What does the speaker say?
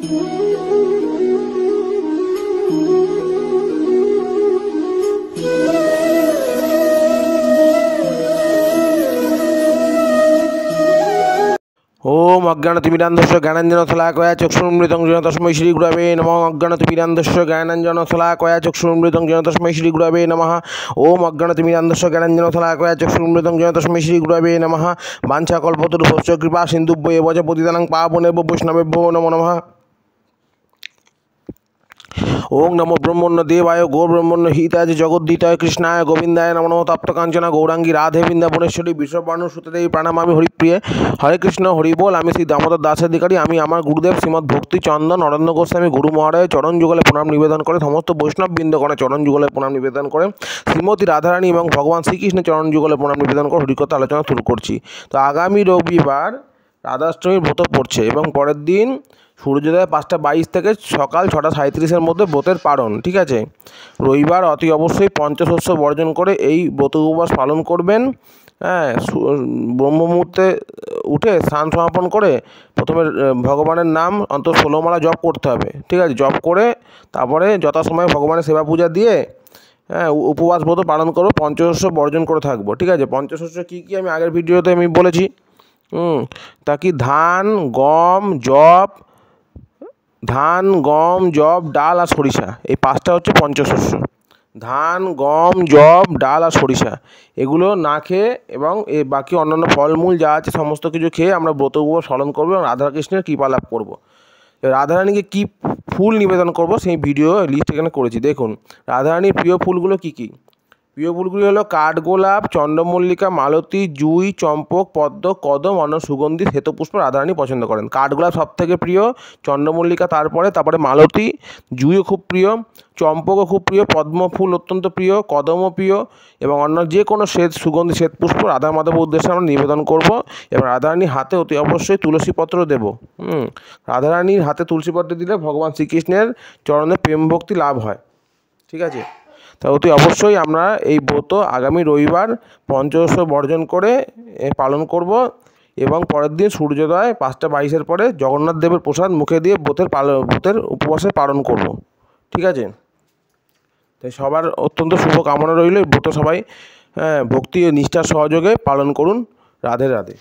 ओम अज्ञानतिमिरान्धस्य ज्ञानाञ्जनशलाकया चक्षुरुन्मिलितं येन तस्मै श्रीगुरवे नमः। अज्ञानतिमिरान्धस्य ज्ञानाञ्जनशलाकया चक्षुरुन्मिलितं येन तस्मै श्रीगुरवे नमः। ओम अज्ञानतिमिरान्धस्य ज्ञानाञ्जनशलाकया चक्षुरुन्मिलितं येन तस्मै श्रीगुरवे नमः। वाञ्छाकल्पतरुभ्यश्च कृपासिन्धुभ्येव च पतितानां पावनेभ्यो वैष्णवेभ्यो नमो नमः। ओं नमो ब्रह्मण्य देवाय गौर ब्रह्मण्य हिताय जगद्धिताय कृष्णाय गोविंदाय नमो नमः। तप्तकांचना गौरांगी राधे बृंदाबनेश्वरी विश्वबाणु सुतदेवी प्रणामामि हरिप्रिय। हरे कृष्ण हरि बोल। आमी श्री दामोदर दास अधिकारी। आमी आमार गुरुदेव श्रीमद भक्ति चंदन नरेंद्र गोस्वामी गुरु महाराज चरण जुगले प्रणाम निवेदन करे समस्त वैष्णव बृंदगणे चरण जुगले प्रणाम निवेदन करे श्रीमती राधारानी और भगवान श्रीकृष्ण चरण जुगले प्रणाम निवेदन कर हरिकथा आलोचना शुरू करছি। तो आगामी रविवार राधाष्टमी व्रत पड़ছে এবং পরের দিন सूर्योदय 5টা 22 থেকে সকাল 6টা 37-এর মধ্যে ব্রতের পালন। ঠিক আছে, রবিবার অতি অবশ্যই পঞ্চশস্য বর্জন করে এই ব্রত উপবাস পালন করবেন। হ্যাঁ, ব্রহ্ম মুহূর্তে উঠে স্নান সমাপন করে প্রথমে ভগবানের নাম অন্তত 16 মালা জপ করতে হবে। ঠিক আছে, জপ করে তারপরে যথাসময়ে ভগবানের সেবা পূজা দিয়ে হ্যাঁ উপবাস ব্রত পালন করবো, পঞ্চশস্য বর্জন করে থাকবো। ঠিক আছে, পঞ্চশস্য কী কী আমি আগের ভিডিওতে আমি বলেছি। তা কি ধান গম জব ডাল আর সরিষা, এই 5টা হচ্ছে পঞ্চশস্য। ধান গম জব ডাল আর সরিষা এগুলো না খেয়ে এবং বাকি অন্যান্য ফলমূল যা আছে সমস্ত কিছু খেয়ে আমরা ব্রত উপবাস পালন করবো এবং রাধাকৃষ্ণের কৃপা লাভ করবো। রাধারানীকে কী ফুল নিবেদন করব সেই ভিডিও লিস্ট এখানে করেছি। দেখুন রাধারানীর প্রিয় ফুলগুলো কী কী। প্রিয় ফুলগুলি হলো কাঠগোলাপ, চন্দ্রমল্লিকা, মালতী, জুঁই, চম্পক, পদ্ম, কদম, অন্য সুগন্ধি শ্বেতপুষ্প রাধারানী পছন্দ করেন। কাঠগোলাপ সবথেকে প্রিয়, চন্দ্রমল্লিকা তারপরে মালতী, জুঁইও খুব প্রিয়, চম্পকও খুব প্রিয়, পদ্ম ফুল অত্যন্ত প্রিয়, কদমও প্রিয় এবং অন্য যে কোনো সুগন্ধি শ্বেতপুষ্প রাধা মাধবের উদ্দেশ্যে আমরা নিবেদন করব এবং রাধারানীর হাতে অতি অবশ্যই তুলসীপত্র দেব। রাধারানীর হাতে তুলসীপত্র দিলে ভগবান শ্রীকৃষ্ণের চরণে প্রেম ভক্তি লাভ হয়। ঠিক আছে, তা অতি অবশ্যই আমরা এই ব্রত আগামী রবিবার পঞ্চশস্য বর্জন করে পালন করব এবং পরের দিন সূর্যোদয় 5টা 22-এর পরে জগন্নাথ দেবের প্রসাদ মুখে দিয়ে ব্রতের উপবাসে পালন করব। ঠিক আছে, তাই সবার অত্যন্ত শুভ কামনা রইল। ব্রত সবাই ভক্তি ও নিষ্ঠার সহযোগে পালন করুন। রাধে রাধে।